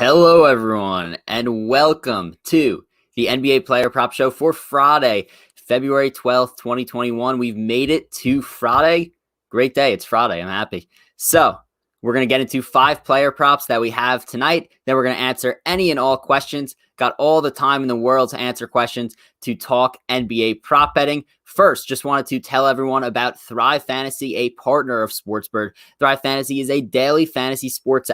Hello, everyone, and welcome to the NBA Player Prop Show for Friday, February 12th, 2021. We've made it to Friday. Great day. It's Friday. I'm happy. So we're going to get into 5 player props that we have tonight. Then we're going to answer any and all questions. Got all the time in the world to answer questions to talk NBA prop betting. First, just wanted to tell everyone about Thrive Fantasy, a partner of Burd. Thrive Fantasy is a daily fantasy sports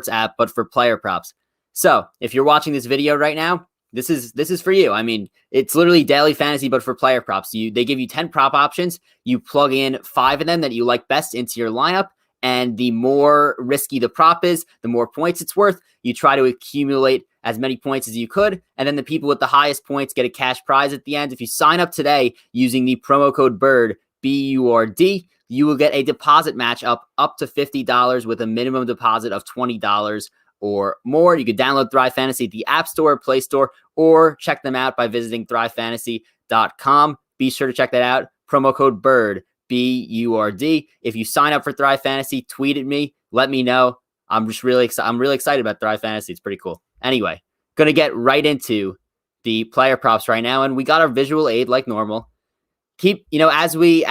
app, but for player props. So if you're watching this video right now, this is for you. I mean, it's literally daily fantasy, but for player props. They give you 10 prop options. You plug in 5 of them that you like best into your lineup. And the more risky the prop is, the more points it's worth. You try to accumulate as many points as you could. And then the people with the highest points get a cash prize at the end. If you sign up today using the promo code BURD, B-U-R-D, you will get a deposit match up to $50 with a minimum deposit of $20 or more. You can download Thrive Fantasy at the App Store or Play Store, or check them out by visiting thrivefantasy.com. Be sure to check that out. Promo code BURD, B-U-R-D. If you sign up for Thrive Fantasy, tweet at me. Let me know. I'm really excited about Thrive Fantasy. It's pretty cool. Anyway, going to get right into the player props right now, and we got our visual aid like normal. As we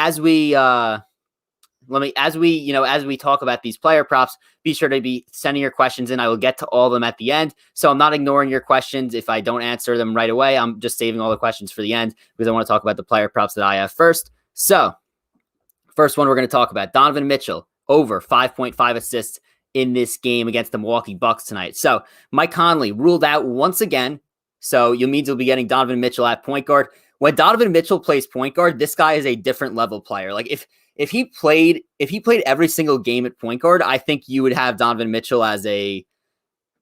talk about these player props, be sure to be sending your questions in. I will get to all of them at the end. So I'm not ignoring your questions. If I don't answer them right away, I'm just saving all the questions for the end because I want to talk about the player props that I have first. So first one we're going to talk about, Donovan Mitchell, over 5.5 assists in this game against the Milwaukee Bucks tonight. So Mike Conley ruled out once again. So you'll be getting Donovan Mitchell at point guard. When Donovan Mitchell plays point guard, this guy is a different level player. Like if he played every single game at point guard, I think you would have Donovan Mitchell as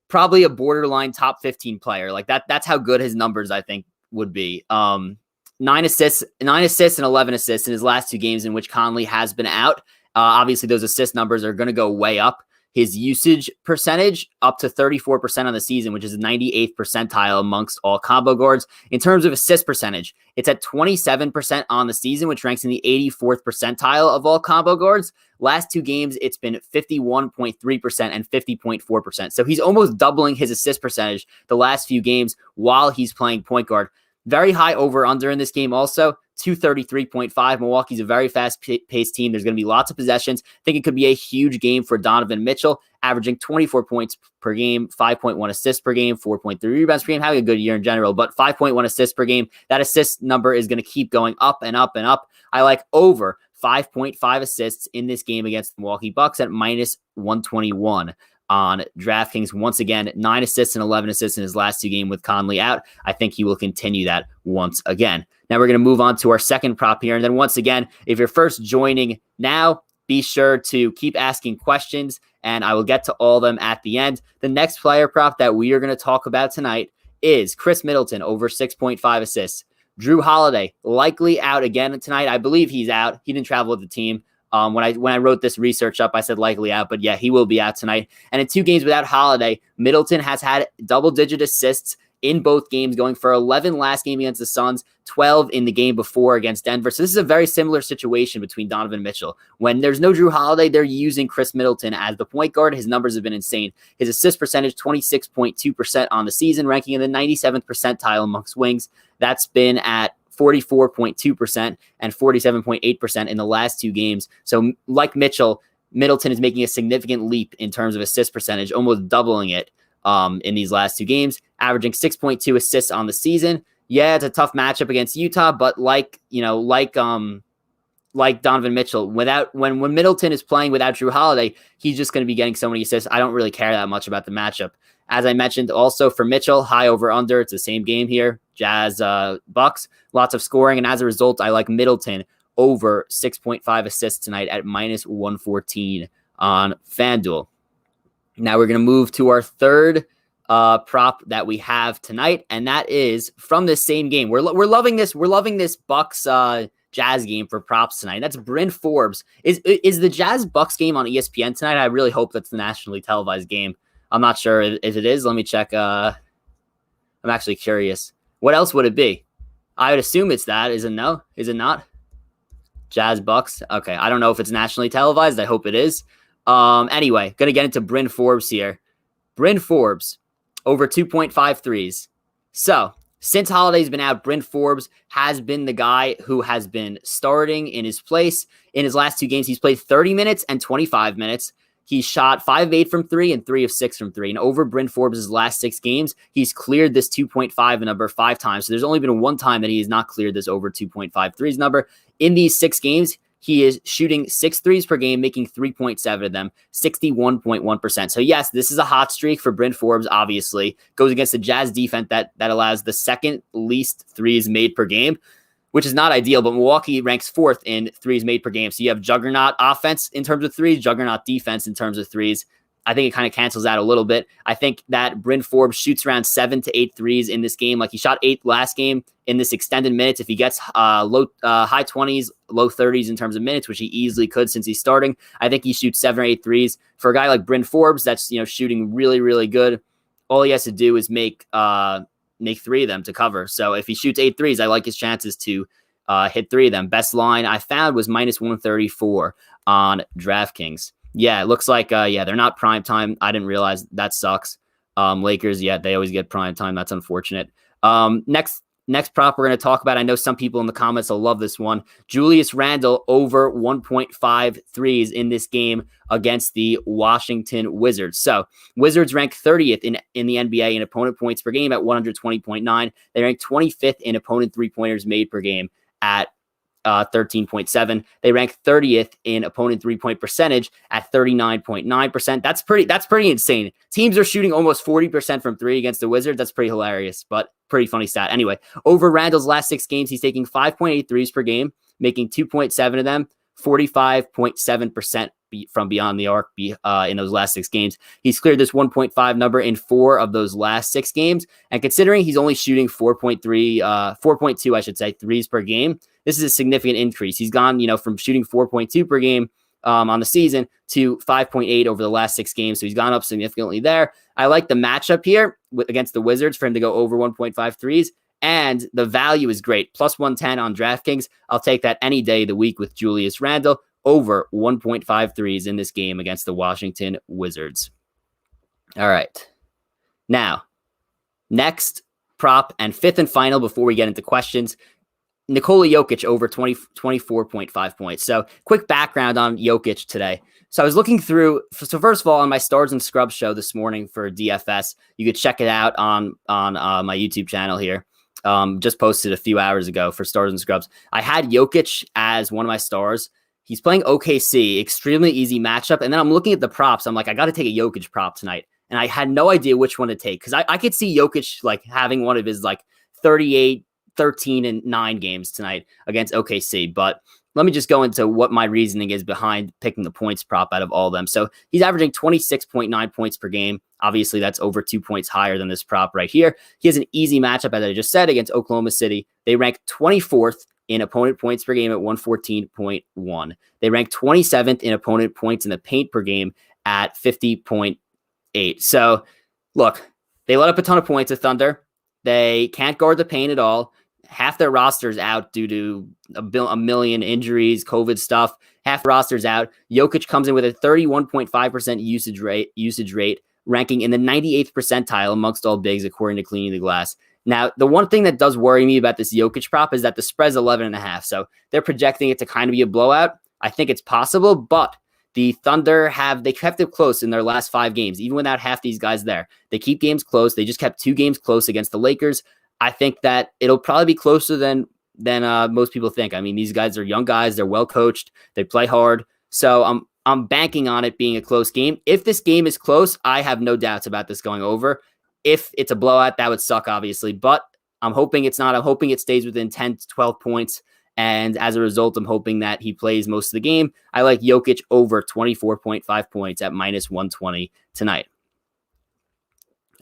probably a borderline top 15 player. Like that's how good his numbers I think would be. 9 assists and 11 assists in his last 2 games in which Conley has been out. Obviously those assist numbers are going to go way up. His usage percentage up to 34% on the season, which is the 98th percentile amongst all combo guards. In terms of assist percentage, it's at 27% on the season, which ranks in the 84th percentile of all combo guards. Last 2 games, it's been 51.3% and 50.4%. So he's almost doubling his assist percentage the last few games while he's playing point guard. Very high over-under in this game also, 233.5. Milwaukee's a very fast-paced team. There's going to be lots of possessions. I think it could be a huge game for Donovan Mitchell, averaging 24 points per game, 5.1 assists per game, 4.3 rebounds per game, having a good year in general, but 5.1 assists per game. That assist number is going to keep going up and up and up. I like over 5.5 assists in this game against the Milwaukee Bucks at minus 121. On DraftKings. Once again, 9 assists and 11 assists in his last 2 games with Conley out. I think he will continue that once again. Now we're going to move on to our second prop here. And then once again, if you're first joining now, be sure to keep asking questions and I will get to all of them at the end. The next player prop that we are going to talk about tonight is Chris Middleton over 6.5 assists. Drew Holiday likely out again tonight. I believe he's out. He didn't travel with the team. When I wrote this research up, I said likely out, but yeah, he will be out tonight. And in 2 games without Holiday, Middleton has had double-digit assists in both games, going for 11 last game against the Suns, 12 in the game before against Denver. So this is a very similar situation between Donovan Mitchell. When there's no Drew Holiday, they're using Chris Middleton as the point guard. His numbers have been insane. His assist percentage, 26.2% on the season, ranking in the 97th percentile amongst wings. That's been at 44.2% and 47.8% in the last 2 games. So like Mitchell, Middleton is making a significant leap in terms of assist percentage, almost doubling it in these last 2 games, averaging 6.2 assists on the season. Yeah, it's a tough matchup against Utah, but like Donovan Mitchell, when Middleton is playing without Drew Holiday, he's just going to be getting so many assists. I don't really care that much about the matchup. As I mentioned, also for Mitchell, high over under. It's the same game here. Jazz Bucks, lots of scoring. And as a result, I like Middleton over 6.5 assists tonight at minus 114 on FanDuel. Now we're going to move to our third prop that we have tonight. And that is from this same game. We're loving this. We're loving this Bucks Jazz game for props tonight. That's Bryn Forbes. Is the Jazz Bucks game on ESPN tonight? I really hope that's the nationally televised game. I'm not sure if it is. Let me check. I'm actually curious. What else would it be? I would assume it's that. Is it no? Is it not? Jazz Bucks. Okay. I don't know if it's nationally televised. I hope it is. Anyway, going to get into Bryn Forbes here. Bryn Forbes, over 2.5 threes. So, since Holiday's been out, Bryn Forbes has been the guy who has been starting in his place. In his last 2 games, he's played 30 minutes and 25 minutes. He shot 5 of 8 from 3 and 3 of 6 from 3. And over Bryn Forbes' last 6 games, he's cleared this 2.5 number 5 times. So there's only been one time that he has not cleared this over 2.5 threes number. In these 6 games, he is shooting 6 threes per game, making 3.7 of them, 61.1%. So yes, this is a hot streak for Bryn Forbes, obviously. Goes against the Jazz defense that allows the second least threes made per game, which is not ideal, but Milwaukee ranks 4th in threes made per game. So you have juggernaut offense in terms of threes, juggernaut defense in terms of threes. I think it kind of cancels out a little bit. I think that Bryn Forbes shoots around 7 to 8 threes in this game. Like he shot 8 last game in this extended minutes. If he gets high 20s, low 30s in terms of minutes, which he easily could since he's starting, I think he shoots 7 or 8 threes. For a guy like Bryn Forbes, that's shooting really, really good. All he has to do is make 3 of them to cover. So if he shoots 8 threes, I like his chances to hit 3 of them. Best line I found was minus 134 on DraftKings. Yeah, it looks like, they're not prime time. I didn't realize that sucks. Lakers, they always get prime time. That's unfortunate. Next prop we're going to talk about, I know some people in the comments will love this one. Julius Randle over 1.5 threes in this game against the Washington Wizards. So Wizards rank 30th in the NBA in opponent points per game at 120.9. They rank 25th in opponent three-pointers made per game at 13.7. They rank 30th in opponent 3-point percentage at 39.9%. That's pretty insane. Teams are shooting almost 40% from 3 against the Wizards. That's pretty hilarious, but pretty funny stat. Anyway, over Randall's last 6 games, he's taking 5.8 threes per game, making 2.7 of them, 45.7% from beyond the arc in those last 6 games. He's cleared this 1.5 number in 4 of those last 6 games. And considering he's only shooting 4.2, I should say, threes per game, this is a significant increase. He's gone, from shooting 4.2 per game on the season to 5.8 over the last 6 games. So he's gone up significantly there. I like the matchup here against the Wizards for him to go over 1.5 threes. And the value is great. Plus 110 on DraftKings. I'll take that any day of the week with Julius Randle over 1.5 threes in this game against the Washington Wizards. All right. Now, next prop and 5th and final before we get into questions. Nikola Jokic over 24.5 points. So quick background on Jokic today. So I was looking through, so first of all, on my Stars and Scrubs show this morning for DFS, you could check it out on my YouTube channel here. Just posted a few hours ago for Stars and Scrubs. I had Jokic as one of my stars. He's playing OKC, extremely easy matchup. And then I'm looking at the props. I'm like, I got to take a Jokic prop tonight. And I had no idea which one to take because I could see Jokic having one of his 38, 13, and 9 games tonight against OKC. But let me just go into what my reasoning is behind picking the points prop out of all of them. So he's averaging 26.9 points per game. Obviously, that's over 2 points higher than this prop right here. He has an easy matchup, as I just said, against Oklahoma City. They rank 24th in opponent points per game at 114.1. They rank 27th in opponent points in the paint per game at 50.8. So, look, they let up a ton of points at Thunder. They can't guard the paint at all. Half their roster's out due to a million injuries, COVID stuff. Half the roster's out. Jokic comes in with a 31.5% usage rate, ranking in the 98th percentile amongst all bigs, according to Cleaning the Glass. Now, the one thing that does worry me about this Jokic prop is that the spread's 11.5. So they're projecting it to kind of be a blowout. I think it's possible, but the Thunder they kept it close in their last 5 games, even without half these guys there. They keep games close. They just kept 2 games close against the Lakers. I think that it'll probably be closer than most people think. I mean, these guys are young guys. They're well coached. They play hard. So I'm banking on it being a close game. If this game is close, I have no doubts about this going over. If it's a blowout, that would suck, obviously. But I'm hoping it's not. I'm hoping it stays within 10 to 12 points. And as a result, I'm hoping that he plays most of the game. I like Jokic over 24.5 points at minus 120 tonight.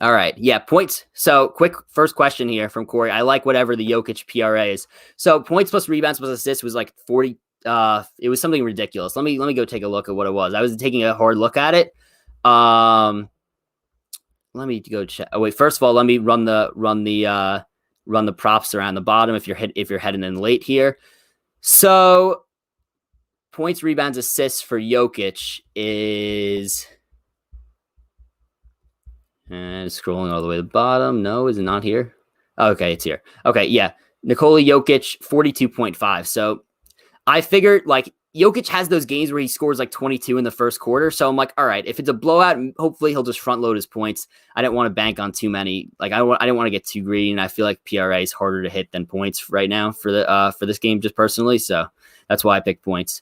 All right. Yeah, points. So quick first question here from Corey. I like whatever the Jokic PRA is. So points plus rebounds plus assists was 40. It was something ridiculous. Let me go take a look at what it was. I was taking a hard look at it. Let me go check. Oh, wait, first of all, let me run the props around the bottom if you're heading in late here. So points, rebounds, assists for Jokic is And scrolling all the way to the bottom. No, is it not here? Okay, it's here. Okay, yeah. Nikola Jokic, 42.5. So I figured like Jokic has those games where he scores like 22 in the first quarter. So I'm like, all right, if it's a blowout, hopefully he'll just front load his points. I didn't want to bank on too many. Like I didn't want to get too greedy, and I feel like PRA is harder to hit than points right now for this game, just personally. So that's why I picked points.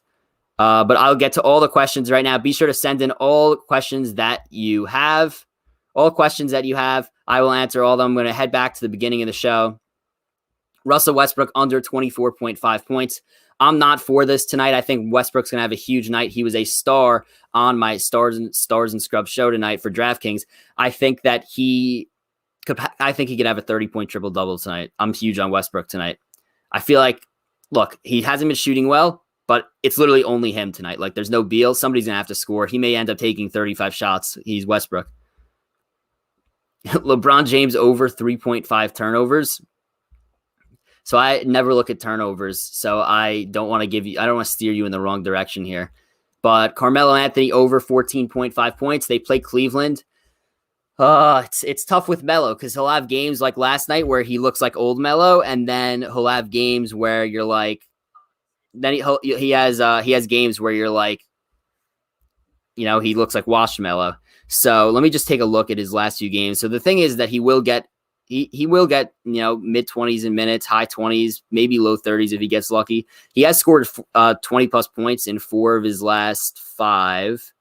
But I'll get to all the questions right now. Be sure to send in all questions that you have. All questions that you have, I will answer all of them. I'm going to head back to the beginning of the show. Russell Westbrook under 24.5 points. I'm not for this tonight. I think Westbrook's going to have a huge night. He was a star on my Stars and Scrubs show tonight for DraftKings. I think he could have a 30-point triple-double tonight. I'm huge on Westbrook tonight. I feel like, look, he hasn't been shooting well, but it's literally only him tonight. Like, there's no Beal. Somebody's going to have to score. He may end up taking 35 shots. He's Westbrook. LeBron James over 3.5 turnovers. So I never look at turnovers. So I don't want to steer you in the wrong direction here. But Carmelo Anthony over 14.5 points. They play Cleveland. It's tough with Melo because he'll have games like last night where he looks like old Melo, and then he'll have games where you're like, then he has games where you're like, he looks like washed Melo. So let me just take a look at his last few games. So the thing is that he will get mid-20s in minutes, high 20s, maybe low 30s if he gets lucky. He has scored 20-plus points in 4 of his last 5.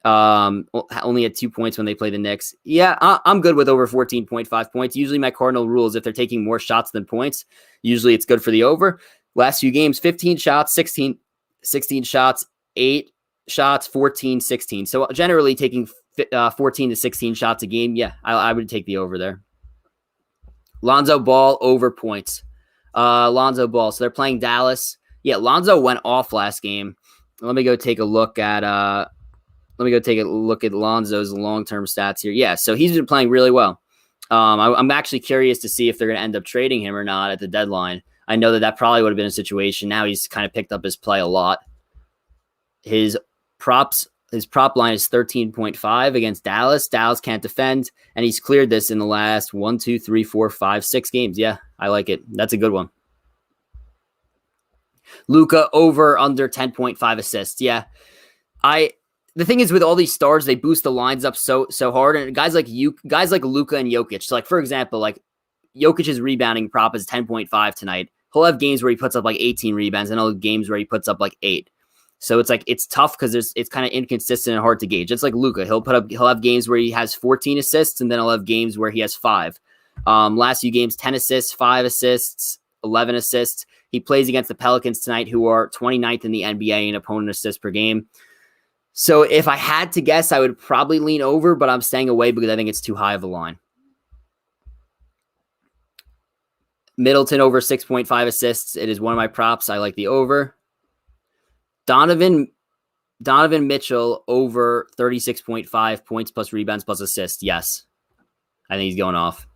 Only had 2 points when they play the Knicks. Yeah, I'm good with over 14.5 points. Usually my cardinal rule is if they're taking more shots than points, usually it's good for the over. Last few games, 15 shots, 16 shots, 8 shots, 14, 16. So generally taking 14 to 16 shots a game, yeah, I would take the over there. Lonzo Ball over points. Lonzo Ball. So they're playing Dallas. Yeah, Lonzo went off last game. Let me go take a look at Lonzo's long-term stats here. Yeah, so he's been playing really well. I'm actually curious to see if they're going to end up trading him or not at the deadline. I know that probably would have been a situation. Now he's kind of picked up his play a lot. His prop line is 13.5 against Dallas. Dallas can't defend, and he's cleared this in the last 1, 2, 3, 4, 5, 6 games. Yeah, I like it. That's a good one. Luka over under 10.5 assists. Yeah, the thing is with all these stars, they boost the lines up so hard, and guys like Luka and Jokic. So like for example, like Jokic's rebounding prop is 10.5 tonight. He'll have games where he puts up like 18 rebounds, and he'll have games where he puts up like 8. So it's tough because it's kind of inconsistent and hard to gauge. It's like Luka. He'll have games where he has 14 assists, and then he'll have games where he has 5. Last few games, 10 assists, 5 assists, 11 assists. He plays against the Pelicans tonight, who are 29th in the NBA in opponent assists per game. So if I had to guess, I would probably lean over, but I'm staying away because I think it's too high of a line. Middleton over 6.5 assists. It is one of my props. I like the over. Donovan Mitchell over 36.5 points plus rebounds plus assists. Yes. I think he's going off.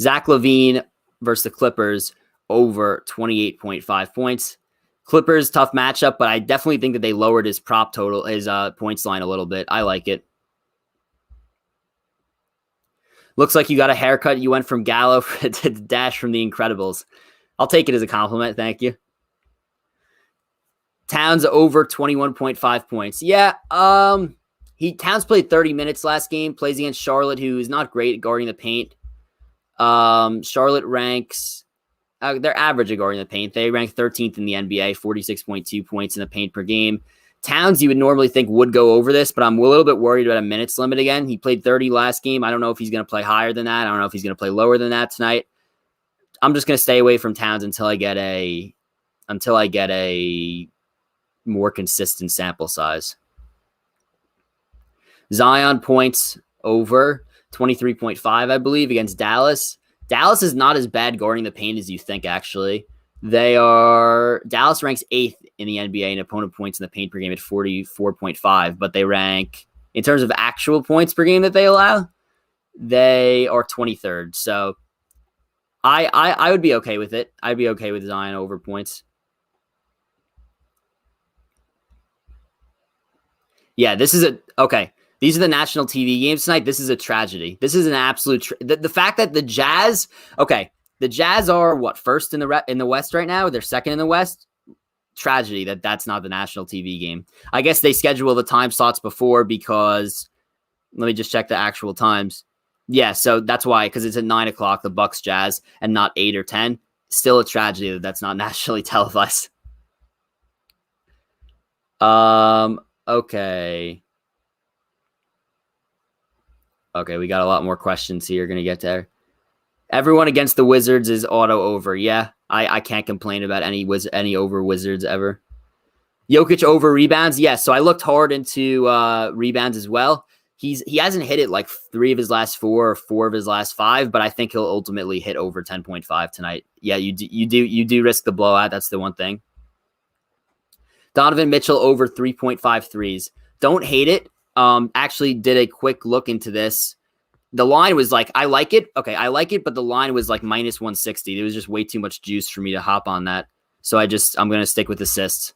Zach LaVine versus the Clippers over 28.5 points. Clippers, tough matchup, but I definitely think that they lowered his prop total, his points line a little bit. I like it. Looks like you got a haircut. You went from Gallo to Dash from The Incredibles. I'll take it as a compliment. Thank you. Towns over 21.5 points. Yeah, Towns played 30 minutes last game, plays against Charlotte, who is not great at guarding the paint. Charlotte ranks, they're average at guarding the paint. They rank 13th in the NBA, 46.2 points in the paint per game. Towns, you would normally think would go over this, but I'm a little bit worried about a minutes limit again. He played 30 last game. I don't know if he's going to play higher than that. I don't know if he's going to play lower than that tonight. I'm just going to stay away from Towns until I get a more consistent sample size. Zion points over 23.5, I believe, against Dallas. Dallas is not as bad guarding the paint as you think, actually. Dallas ranks 8th in the NBA in opponent points in the paint per game at 44.5, but they rank, in terms of actual points per game that they allow, they are 23rd. So I would be okay with it. I'd be okay with Zion over points. Yeah, this is okay. These are the national TV games tonight. This is a tragedy. This is an absolute the fact that the Jazz, the Jazz are what, first in the West right now? They're second in the West. Tragedy that's not the national TV game. I guess they schedule the time slots before because let me just check the actual times. Yeah, so that's why, because it's at 9 o'clock, the Bucks Jazz, and not 8 or 10. Still a tragedy that's not nationally televised. Okay. Okay, we got a lot more questions here. Going to get there. Everyone against the Wizards is auto over. Yeah, I can't complain about any over Wizards ever. Jokic over rebounds. Yes, yeah, so I looked hard into rebounds as well. He hasn't hit it like 3 of his last 4 or 4 of his last 5, but I think he'll ultimately hit over 10.5 tonight. Yeah, you do risk the blowout. That's the one thing. Donovan Mitchell over 3.5 threes. Don't hate it. Actually did a quick look into this. The line was like, I like it. Okay, I like it, but the line was like minus 160. There was just way too much juice for me to hop on that. So I'm going to stick with assists.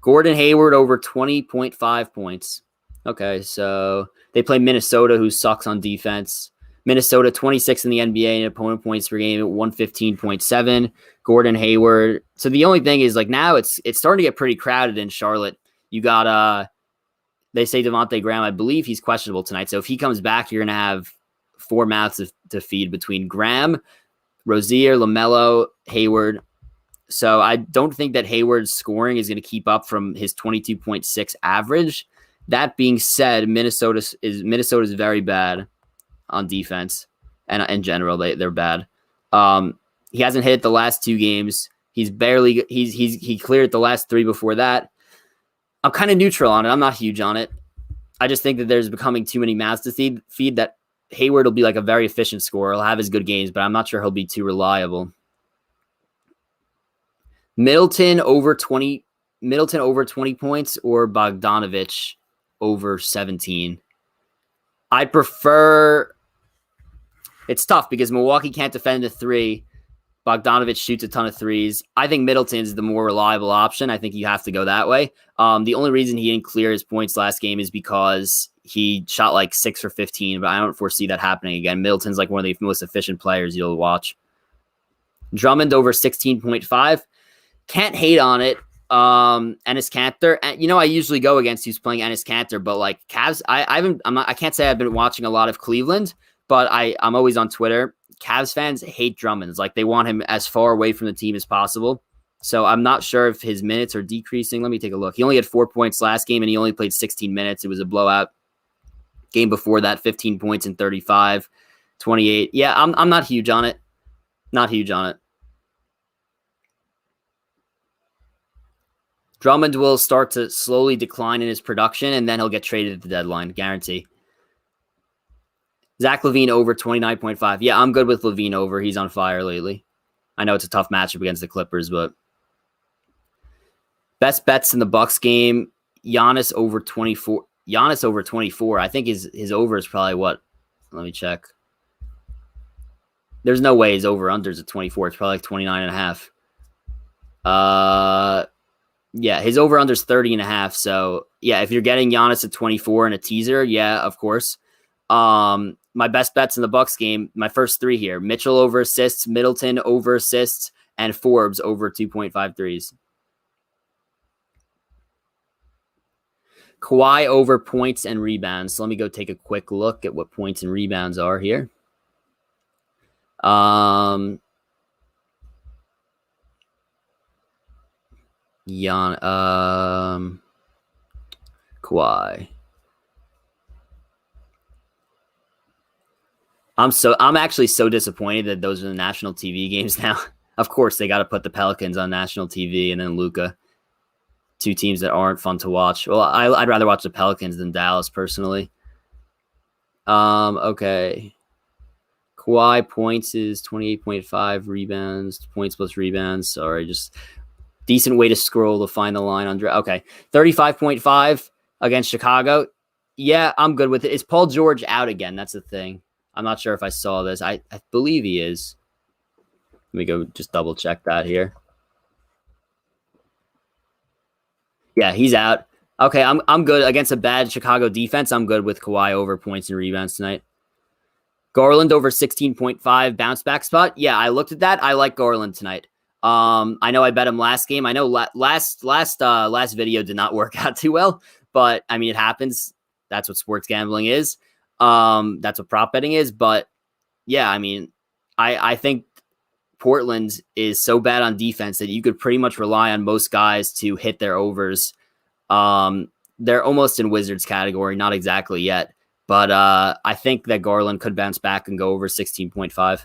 Gordon Hayward over 20.5 points. Okay, so they play Minnesota, who sucks on defense. Minnesota 26th in the NBA in opponent points per game at 115.7. Gordon Hayward. So the only thing is, like, now it's starting to get pretty crowded in Charlotte. You got they say Devontae Graham. I believe he's questionable tonight. So if he comes back, you're gonna have 4 mouths to feed between Graham, Rozier, LaMelo, Hayward. So I don't think that Hayward's scoring is going to keep up from his 22.6 average. That being said, Minnesota is very bad on defense, and in general they're bad. He hasn't hit the last 2 games. He cleared the last 3 before that. I'm kind of neutral on it. I'm not huge on it. I just think that there's becoming too many mouths to feed. That Hayward will be like a very efficient scorer. He'll have his good games, but I'm not sure he'll be too reliable. Middleton over 20 points or Bogdanovich over 17. I prefer. It's tough because Milwaukee can't defend the 3. Bogdanovich shoots a ton of threes. I think Middleton's the more reliable option. I think you have to go that way. The only reason he didn't clear his points last game is because he shot like 6 for 15, but I don't foresee that happening again. Middleton's like one of the most efficient players you'll watch. Drummond over 16.5. Can't hate on it. Enes Kanter. And, I usually go against who's playing Enes Kanter, but like Cavs, I can't say I've been watching a lot of Cleveland, but I'm always on Twitter. Cavs fans hate Drummond. Like they want him as far away from the team as possible. So I'm not sure if his minutes are decreasing. Let me take a look. He only had 4 points last game and he only played 16 minutes. It was a blowout. Game before that, 15 points in 35, 28. Yeah, I'm not huge on it. Not huge on it. Drummond will start to slowly decline in his production, and then he'll get traded at the deadline, guarantee. Zach LaVine over 29.5. Yeah, I'm good with LaVine over. He's on fire lately. I know it's a tough matchup against the Clippers, but best bets in the Bucks game, Giannis over 24. Giannis over 24. I think his over is probably what? Let me check. There's no way his over-unders at 24. It's probably like 29.5. Yeah, his over-under's 30.5. So, yeah, if you're getting Giannis at 24 and a teaser, yeah, of course. My best bets in the Bucks game, my first 3 here. Mitchell over assists, Middleton over assists, and Forbes over 2.5 threes. Kawhi over points and rebounds. So let me go take a quick look at what points and rebounds are here. Kawhi. I'm actually so disappointed that those are the national TV games now. Of course, they got to put the Pelicans on national TV and then Luka. 2 teams that aren't fun to watch. Well, I'd rather watch the Pelicans than Dallas personally. Okay. Kawhi points is 28.5, rebounds, points plus rebounds. Sorry, just decent way to scroll to find the line on. Okay, 35.5 against Chicago. Yeah, I'm good with it. Is Paul George out again? That's the thing. I'm not sure if I saw this. I believe he is. Let me go just double check that here. Yeah, he's out. Okay, I'm good against a bad Chicago defense. I'm good with Kawhi over points and rebounds tonight. Garland over 16.5 bounce back spot. Yeah, I looked at that. I like Garland tonight. I know I bet him last game. I know last video did not work out too well, but I mean, it happens. That's what sports gambling is. That's what prop betting is. But yeah, I mean, I think Portland is so bad on defense that you could pretty much rely on most guys to hit their overs. They're almost in Wizards category, not exactly yet, but I think that Garland could bounce back and go over 16.5.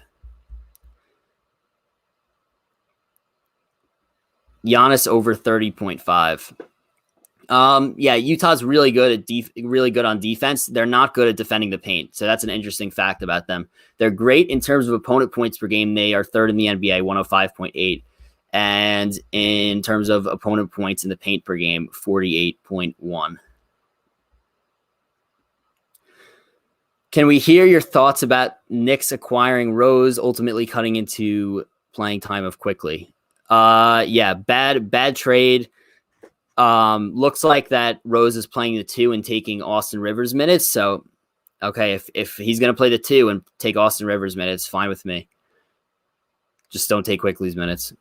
Giannis over 30.5. Yeah, Utah's really good on defense. They're not good at defending the paint. So that's an interesting fact about them. They're great in terms of opponent points per game. They are third in the NBA, 105.8. And in terms of opponent points in the paint per game, 48.1. Can we hear your thoughts about Knicks acquiring Rose, ultimately cutting into playing time of Quickly? Yeah, bad trade. Looks like that Rose is playing the 2 and taking Austin Rivers minutes. So, okay, if he's going to play the 2 and take Austin Rivers minutes, fine with me. Just don't take Quickly's minutes.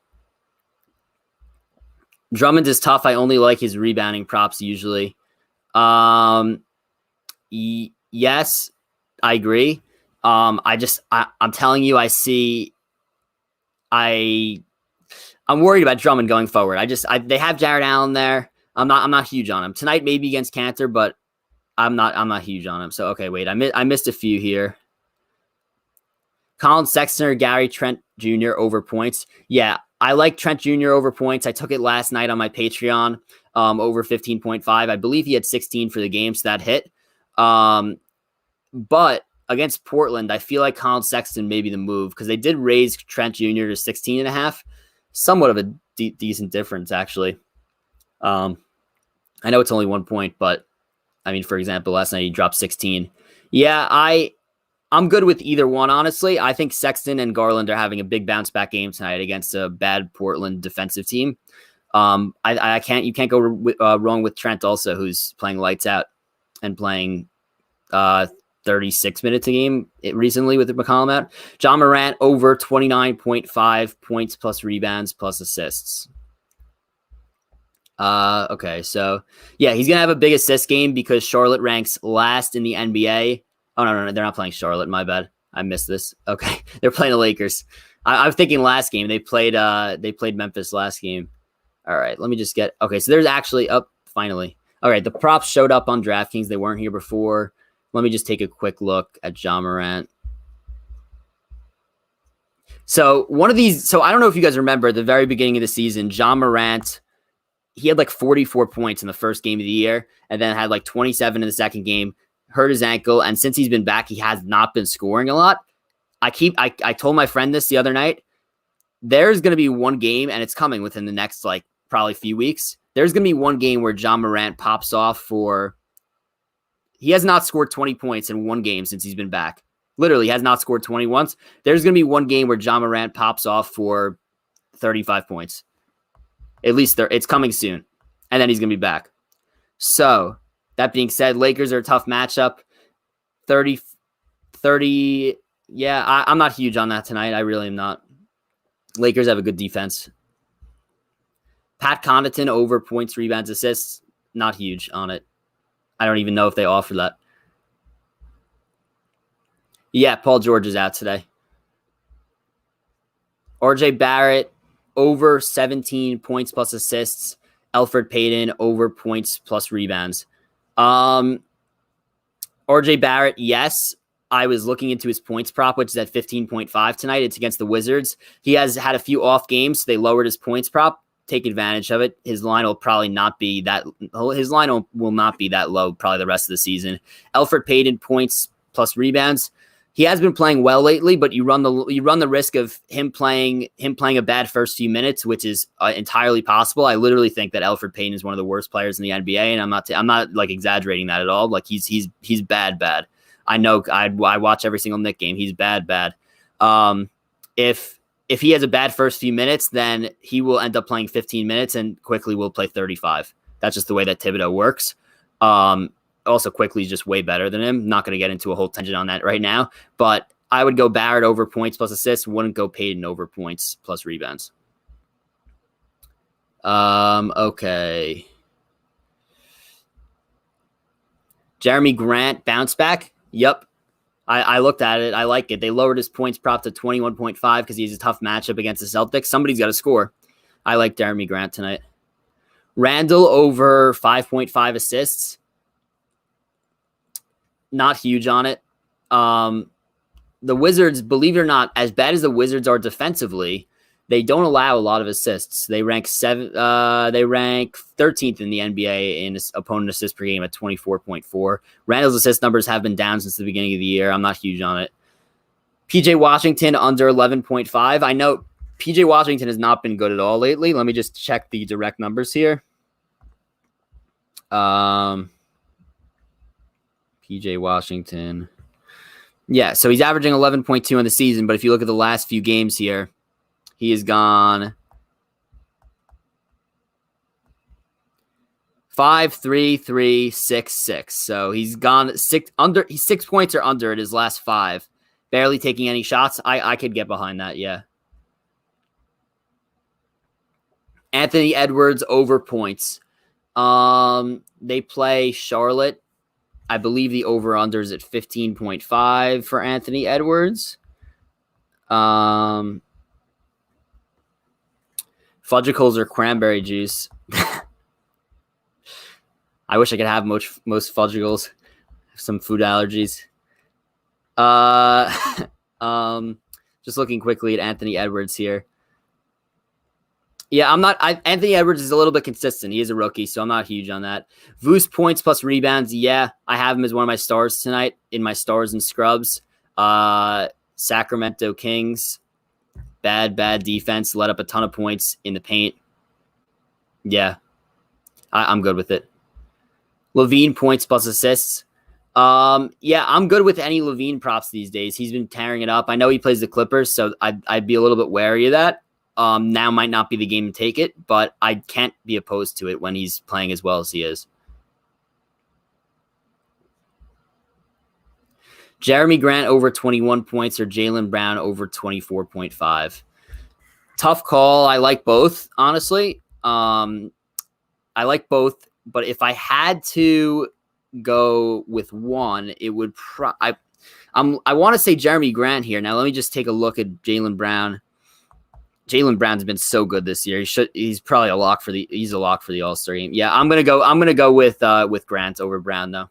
Drummond is tough. I only like his rebounding props usually. Yes, I agree. I'm telling you, I'm worried about Drummond going forward. They have Jared Allen there. I'm not huge on him tonight. Maybe against Cantor, but I'm not huge on him. So okay, wait, I missed a few here. Colin, Sexton, or Gary Trent Jr. over points. Yeah, I like Trent Jr. over points. I took it last night on my Patreon over 15.5. I believe he had 16 for the game, so that hit. But against Portland, I feel like Colin Sexton may be the move because they did raise Trent Jr. to 16.5. Somewhat of a decent difference, actually. I know it's only 1 point, but I mean, for example, last night he dropped 16. Yeah, I'm good with either one, honestly. I think Sexton and Garland are having a big bounce back game tonight against a bad Portland defensive team. You can't go wrong with Trent also, who's playing lights out and playing 36 minutes a game recently with McCollum out. John Morant over 29.5 points plus rebounds plus assists. Okay, so yeah, he's gonna have a big assist game because Charlotte ranks last in the NBA. Oh no, they're not playing Charlotte. My bad, I missed this. Okay, they're playing the Lakers. I'm thinking last game they played Memphis last game. All right, let me just get okay. So there's actually finally. All right, the props showed up on DraftKings. They weren't here before. Let me just take a quick look at John Morant. So one of these, so I don't know if you guys remember the very beginning of the season, John Morant, he had like 44 points in the first game of the year and then had like 27 in the second game, hurt his ankle. And since he's been back, he has not been scoring a lot. I told my friend this the other night. There's going to be one game, and it's coming within the next like probably few weeks. There's going to be one game where John Morant pops off for, he has not scored 20 points in one game since he's been back. Literally has not scored 20 once. There's going to be one game where John Morant pops off for 35 points. At least it's coming soon. And then he's going to be back. So that being said, Lakers are a tough matchup. 30. Yeah, I'm not huge on that tonight. I really am not. Lakers have a good defense. Pat Connaughton over points, rebounds, assists. Not huge on it. I don't even know if they offer that. Yeah, Paul George is out today. RJ Barrett over 17 points plus assists. Elfrid Payton over points plus rebounds. RJ Barrett, yes. I was looking into his points prop, which is at 15.5 tonight. It's against the Wizards. He has had a few off games, so they lowered his points prop. Take advantage of it. His line will probably not be that. His line will not be that low probably the rest of the season. Elfrid Payton points plus rebounds. He has been playing well lately, but you run the risk of him playing a bad first few minutes, which is entirely possible. I literally think that Elfrid Payton is one of the worst players in the NBA, and I'm not like exaggerating that at all. Like he's bad. I know I watch every single Knick game. He's bad. If he has a bad first few minutes, then he will end up playing 15 minutes and quickly will play 35. That's just the way that Thibodeau works. Also, Quickly is just way better than him. Not going to get into a whole tangent on that right now, but I would go Barrett over points plus assists. Wouldn't go Payton over points plus rebounds. Okay. Jeremy Grant bounce back. Yep. I looked at it. I like it. They lowered his points prop to 21.5 because he has a tough matchup against the Celtics. Somebody's got to score. I like Jeremy Grant tonight. Randle over 5.5 assists. Not huge on it. The Wizards, believe it or not, as bad as the Wizards are defensively, they don't allow a lot of assists. They rank 13th in the NBA in opponent assists per game at 24.4. Randall's assist numbers have been down since the beginning of the year. I'm not huge on it. PJ Washington under 11.5. I know PJ Washington has not been good at all lately. Let me just check the direct numbers here. PJ Washington. Yeah, so he's averaging 11.2 in the season, but if you look at the last few games here, he has gone 5, 3, 3, 6, 6. So he's gone 6 points or under at his last 5. Barely taking any shots. I could get behind that, yeah. Anthony Edwards over points. They play Charlotte. I believe the over-under is at 15.5 for Anthony Edwards. Fudgicles or cranberry juice. I wish I could have most fudgicles. Some food allergies. Just looking quickly at Anthony Edwards here. Yeah, Anthony Edwards is a little bit consistent. He is a rookie, so I'm not huge on that. Vooch points plus rebounds. Yeah, I have him as one of my stars tonight in my stars and scrubs. Sacramento Kings. Bad defense. Let up a ton of points in the paint. Yeah, I'm good with it. Levine points plus assists. Yeah, I'm good with any Levine props these days. He's been tearing it up. I know he plays the Clippers, so I'd be a little bit wary of that. Now might not be the game to take it, but I can't be opposed to it when he's playing as well as he is. Jeremy Grant over 21 points or Jaylen Brown over 24.5. Tough call. I like both, honestly. I like both, but if I had to go with one, it would I want to say Jeremy Grant here. Now let me just take a look at Jaylen Brown. Jaylen Brown's been so good this year. He's probably a lock for the All-Star game. Yeah, I'm gonna go with Grant over Brown though.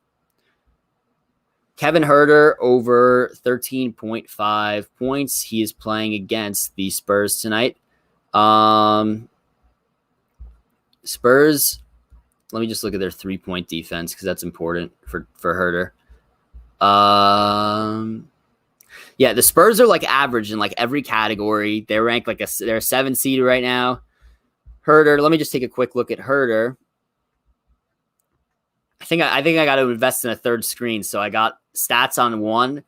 Kevin Huerter over 13.5 points. He is playing against the Spurs tonight. Spurs, let me just look at their 3-point defense because that's important for Huerter. Yeah, the Spurs are like average in like every category. They're ranked they're a 7 seed right now. Huerter, let me just take a quick look at Huerter. I think I got to invest in a third screen. So I got stats on one,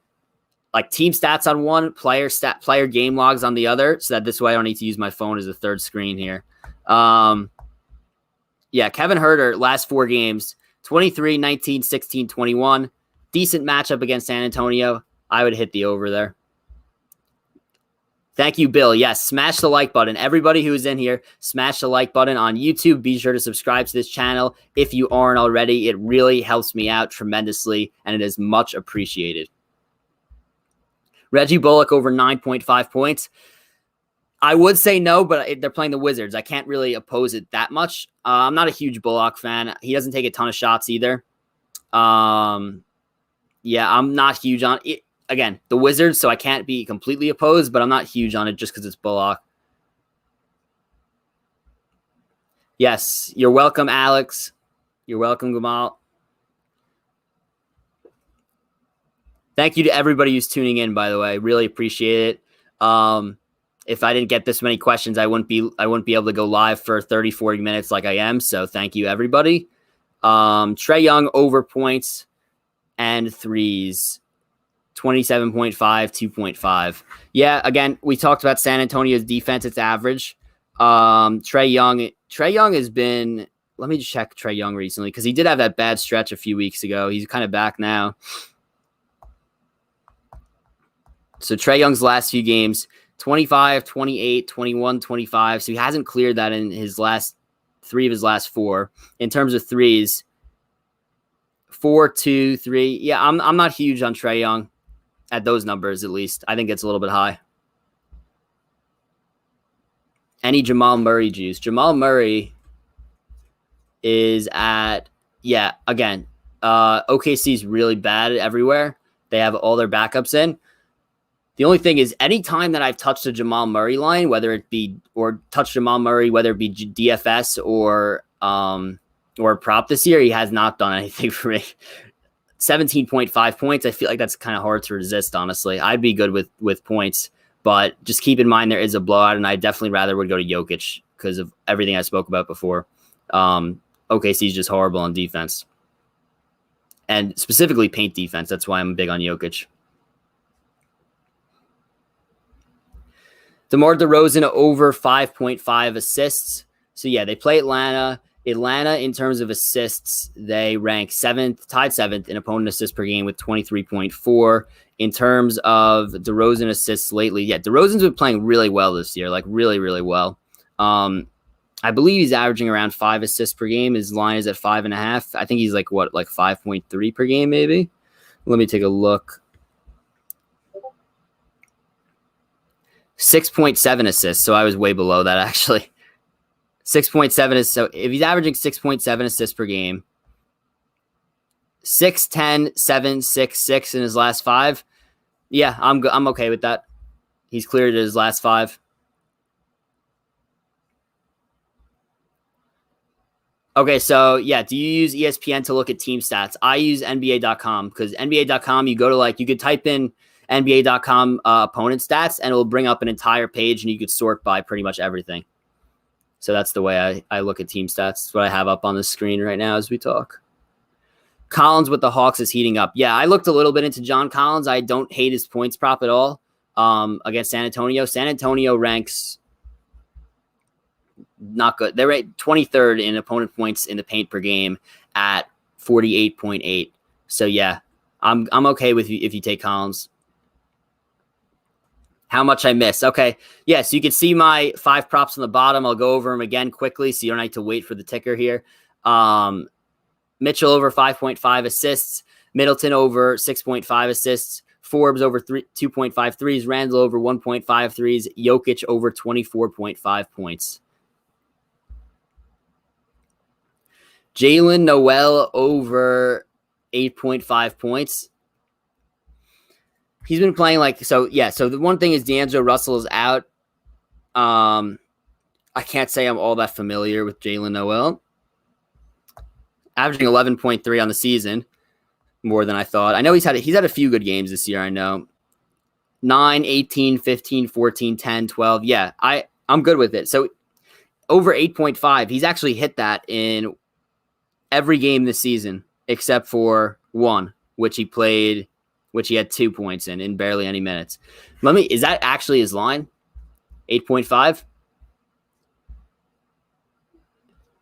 like team stats on one, player game logs on the other, so that this way I don't need to use my phone as a third screen here. Yeah, Kevin Huerter, last 4 games, 23, 19, 16, 21. Decent matchup against San Antonio. I would hit the over there. Thank you, Bill. Yes, smash the like button. Everybody who's in here, smash the like button on YouTube. Be sure to subscribe to this channel if you aren't already. It really helps me out tremendously, and it is much appreciated. Reggie Bullock over 9.5 points. I would say no, but they're playing the Wizards. I can't really oppose it that much. I'm not a huge Bullock fan. He doesn't take a ton of shots either. Yeah, I'm not huge on it. Again, the Wizards, so I can't be completely opposed, but I'm not huge on it just because it's Bullock. Yes, you're welcome, Alex. You're welcome, Gamal. Thank you to everybody who's tuning in, by the way. Really appreciate it. If I didn't get this many questions, I wouldn't be able to go live for 30, 40 minutes like I am. So thank you, everybody. Trey Young over points and threes. 27.5, 2.5. Yeah, again, we talked about San Antonio's defense. It's average. Trey Young has been let me check Trey Young recently because he did have that bad stretch a few weeks ago. He's kind of back now. So Trey Young's last few games, 25, 28, 21, 25. So he hasn't cleared that in his last 3 of his last 4. In terms of threes, 4, 2, 3. Yeah, I'm not huge on Trey Young at those numbers, at least. I think it's a little bit high. Any Jamal Murray juice? Jamal Murray is at, again, OKC's really bad everywhere. They have all their backups in. The only thing is, anytime that I've touched a Jamal Murray line, whether it be DFS or prop this year, he has not done anything for me. 17.5 points. I feel like that's kind of hard to resist, honestly. I'd be good with points, but just keep in mind there is a blowout, and I definitely rather would go to Jokic because of everything I spoke about before. OKC is just horrible on defense, and specifically paint defense. That's why I'm big on Jokic. DeMar DeRozan over 5.5 assists. So yeah, they play Atlanta. Atlanta, in terms of assists, they rank tied seventh in opponent assists per game with 23.4. In terms of DeRozan assists lately, DeRozan's been playing really well this year, like really, really well. I believe he's averaging around 5 assists per game. His line is at 5.5. I think he's like 5.3 per game, maybe. Let me take a look. 6.7 assists. So I was way below that, actually. 6.7 is so if he's averaging 6.7 assists per game, 6, 10, 7, 6, 6 in his last 5. Yeah, I'm okay with that. He's cleared his last 5. Okay, so do you use ESPN to look at team stats? I use NBA.com because NBA.com, you go to you could type in NBA.com opponent stats and it will bring up an entire page and you could sort by pretty much everything. So that's the way I look at team stats. That's what I have up on the screen right now as we talk. Collins with the Hawks is heating up. Yeah, I looked a little bit into John Collins. I don't hate his points prop at all against San Antonio. San Antonio ranks not good. They're at 23rd in opponent points in the paint per game at 48.8. So yeah, I'm okay with you if you take Collins. How much I miss. Okay. Yeah. So you can see my 5 props on the bottom. I'll go over them again quickly so you don't have to wait for the ticker here. Mitchell over 5.5 assists. Middleton over 6.5 assists. Forbes over 2.5 threes. Randle over 1.5 threes. Jokic over 24.5 points. Jalen Noel over 8.5 points. He's been playing so the one thing is D'Angelo Russell is out. I can't say I'm all that familiar with Jalen Noel. Averaging 11.3 on the season, more than I thought. I know he's had a few good games this year, I know. 9, 18, 15, 14, 10, 12. Yeah, I'm good with it. So over 8.5, he's actually hit that in every game this season except for one, which he had 2 points in barely any minutes. Is that actually his line? 8.5?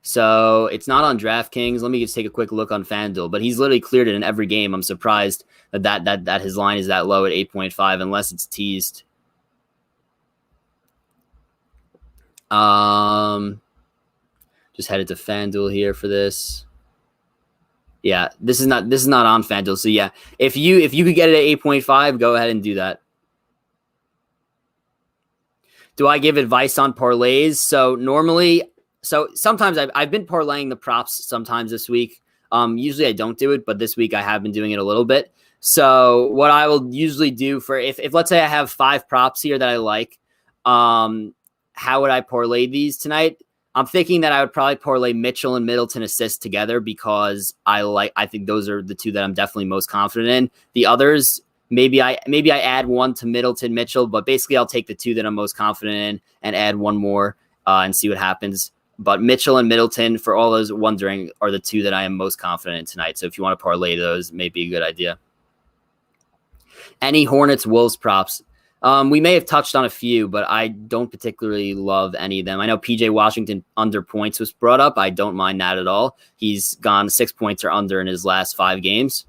So it's not on DraftKings. Let me just take a quick look on FanDuel, but he's literally cleared it in every game. I'm surprised that his line is that low at 8.5 unless it's teased. Just headed to FanDuel here for this. Yeah, this is not on FanDuel. So yeah, if you could get it at 8.5, go ahead and do that. Do I give advice on parlays? So sometimes I've been parlaying the props sometimes this week. Usually I don't do it, but this week I have been doing it a little bit. So what I will usually do for if let's say I have 5 props here that I like, how would I parlay these tonight? I'm thinking that I would probably parlay Mitchell and Middleton assists together because I think those are the 2 that I'm definitely most confident in. The others, maybe I add 1 to Middleton, Mitchell, but basically I'll take the 2 that I'm most confident in and add 1 more and see what happens. But Mitchell and Middleton, for all those wondering, are the 2 that I am most confident in tonight. So if you want to parlay those, may be a good idea. Any Hornets Wolves props? We may have touched on a few, but I don't particularly love any of them. I know PJ Washington under points was brought up. I don't mind that at all. He's gone 6 points or under in his last 5 games.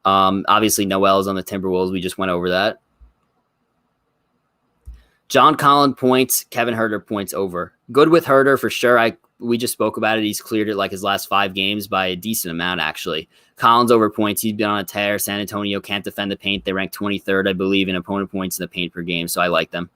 Obviously, Noel is on the Timberwolves. We just went over that. John Colin points, Kevin Huerter points over. Good with Huerter for sure. We just spoke about it. He's cleared it like his last 5 games by a decent amount, actually. Collins over points. He's been on a tear. San Antonio can't defend the paint. They rank 23rd, I believe, in opponent points in the paint per game, so I like them.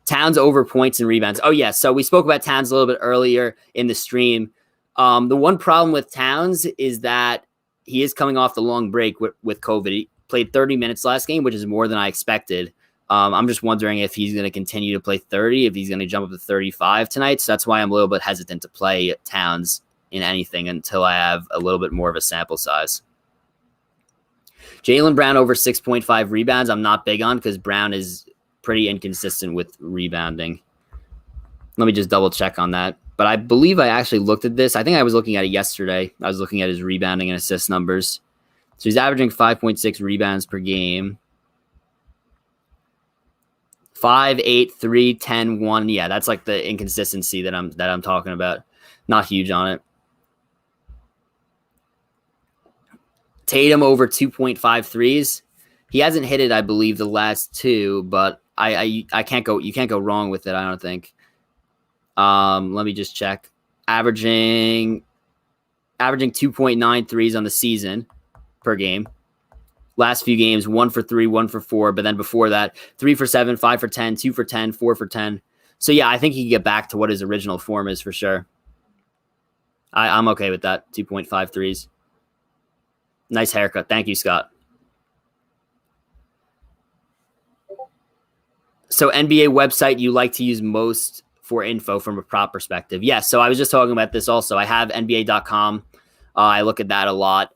Towns over points and rebounds. Oh, yeah, so we spoke about Towns a little bit earlier in the stream. The one problem with Towns is that he is coming off the long break with COVID. He played 30 minutes last game, which is more than I expected. I'm just wondering if he's going to continue to play 30, if he's going to jump up to 35 tonight. So that's why I'm a little bit hesitant to play Towns in anything until I have a little bit more of a sample size. Jaylen Brown over 6.5 rebounds. I'm not big on because Brown is pretty inconsistent with rebounding. Let me just double check on that. But I believe I actually looked at this. I think I was looking at it yesterday. I was looking at his rebounding and assist numbers. So he's averaging 5.6 rebounds per game. 5, 8, 3, 10, 1. Yeah, that's like the inconsistency that I'm talking about. Not huge on it. Tatum over 2.5 threes. He hasn't hit it, I believe, the last 2, but I can't go. You can't go wrong with it, I don't think. Let me just check. Averaging 2.9 threes on the season per game. Last few games, 1 for 3, 1 for 4. But then before that, 3 for 7, 5 for 10, 2 for 10, 4 for 10. So, yeah, I think he can get back to what his original form is for sure. I'm okay with that, 2.5 threes. Nice haircut. Thank you, Scott. So, NBA website you like to use most for info from a prop perspective. Yes, so I was just talking about this also. I have NBA.com. I look at that a lot.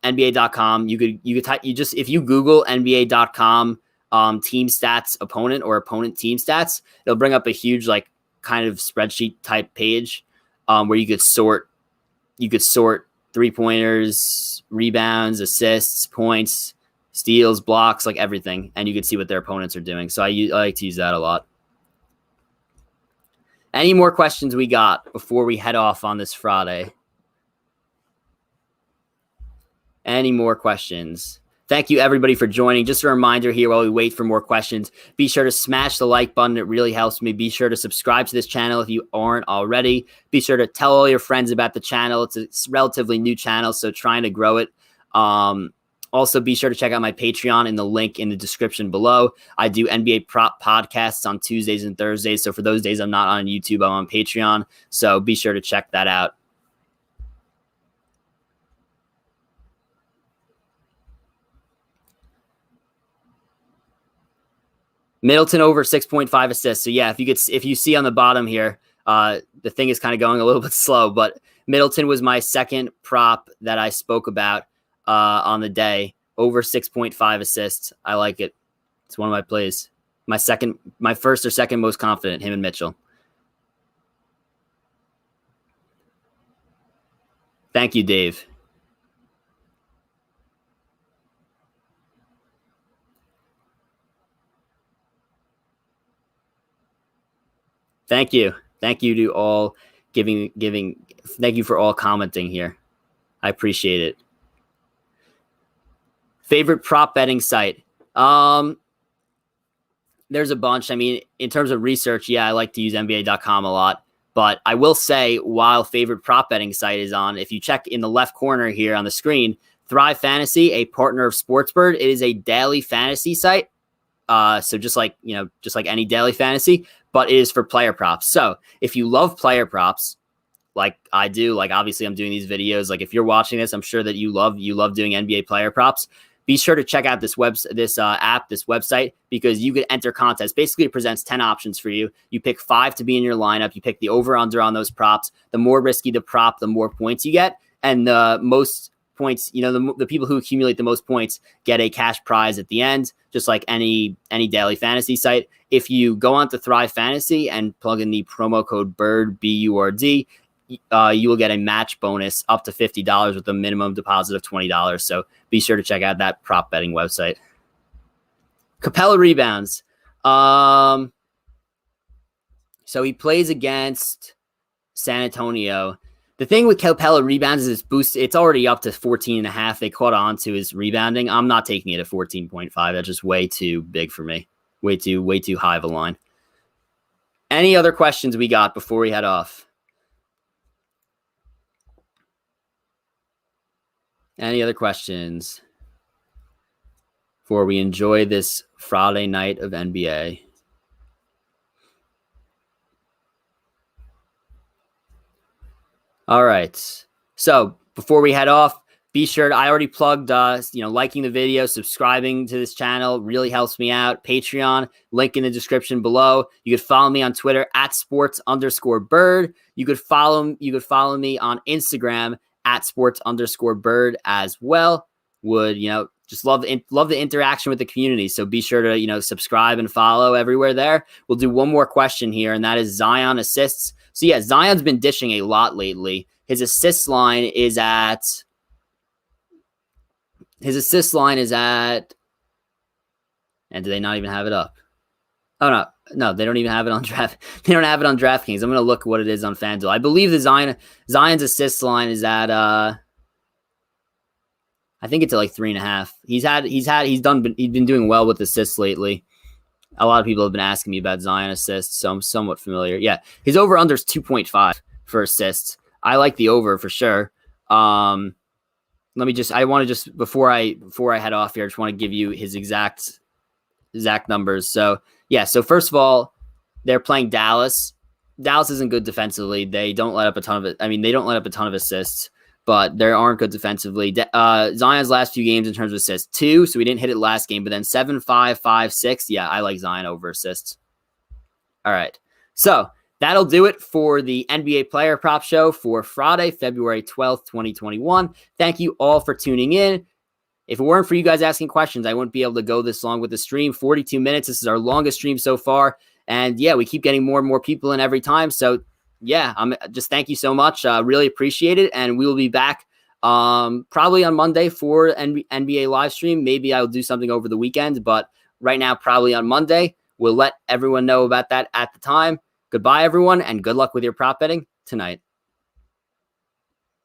NBA.com, if you Google NBA.com team stats opponent or opponent team stats, it'll bring up a huge like kind of spreadsheet type page where you could sort 3-pointers, rebounds, assists, points, steals, blocks, like everything, and you can see what their opponents are doing. So I like to use that a lot. Any more questions we got before we head off on this Friday? Any more questions? Thank you, everybody, for joining. Just a reminder here while we wait for more questions, be sure to smash the like button. It really helps me. Be sure to subscribe to this channel if you aren't already. Be sure to tell all your friends about the channel. It's a relatively new channel, so trying to grow it. Also, be sure to check out my Patreon in the link in the description below. I do NBA prop podcasts on Tuesdays and Thursdays, so for those days I'm not on YouTube, I'm on Patreon, so be sure to check that out. Middleton over 6.5 assists. So yeah, if you see on the bottom here, the thing is kind of going a little bit slow, but Middleton was my second prop that I spoke about on the day. Over 6.5 assists. I like it. It's one of my plays. My first or second most confident, him and Mitchell. Thank you, Dave. Thank you. Thank you to all thank you for all commenting here. I appreciate it. Favorite prop betting site? There's a bunch. I mean, in terms of research, yeah, I like to use NBA.com a lot. But I will say, while favorite prop betting site is on, if you check in the left corner here on the screen, Thrive Fantasy, a partner of Burd, it is a daily fantasy site. So just like any daily fantasy, but it is for player props. So if you love player props, like I do, like obviously I'm doing these videos. Like if you're watching this, I'm sure that you love doing NBA player props. Be sure to check out this website, because you could enter contests. Basically, it presents 10 options for you. You pick 5 to be in your lineup. You pick the over/under on those props. The more risky the prop, the more points you get, and the most points, the people who accumulate the most points get a cash prize at the end, just like any daily fantasy site. If you go on to Thrive Fantasy and plug in the promo code BURD, BURD, you will get a match bonus up to $50 with a minimum deposit of $20. So be sure to check out that prop betting website. Capella rebounds. So he plays against San Antonio. The thing with Capella rebounds is it's already up to 14.5. They caught on to his rebounding. I'm not taking it at 14.5. That's just way too big for me. Way too high of a line. Any other questions we got before we head off? Any other questions before we enjoy this Friday night of NBA? All right. So before we head off, be sure I already plugged, liking the video, subscribing to this channel really helps me out. Patreon, link in the description below. You could follow me on Twitter at sports_Burd. You could follow me on Instagram at sports_Burd as well. Would, just love the interaction with the community. So be sure to, subscribe and follow everywhere there. We'll do one more question here, and that is Zion assists. So yeah, Zion's been dishing a lot lately. His assist line is at, and do they not even have it up? Oh no, they don't even have it on draft. They don't have it on DraftKings. I'm gonna look what it is on FanDuel. I believe the Zion's assist line is at I think it's at like 3.5. He's been doing well with assists lately. A lot of people have been asking me about Zion assists, so I'm somewhat familiar. Yeah, his over under is 2.5 for assists. I like the over for sure. I want to just before I head off here, I just want to give you his exact numbers. So yeah, so first of all, they're playing Dallas. Dallas isn't good defensively. They don't let up a ton of it. I mean, they don't let up a ton of assists, but they aren't good defensively. Zion's last few games in terms of assists, 2, so we didn't hit it last game, but then 7, 5, 5, 6. Yeah, I like Zion over assists. All right, so that'll do it for the NBA Player Prop Show for Friday, February 12th, 2021. Thank you all for tuning in. If it weren't for you guys asking questions, I wouldn't be able to go this long with the stream. 42 minutes. This is our longest stream so far. And yeah, we keep getting more and more people in every time. So yeah, thank you so much. Really appreciate it. And we will be back probably on Monday for NBA live stream. Maybe I'll do something over the weekend, but right now, probably on Monday. We'll let everyone know about that at the time. Goodbye, everyone, and good luck with your prop betting tonight.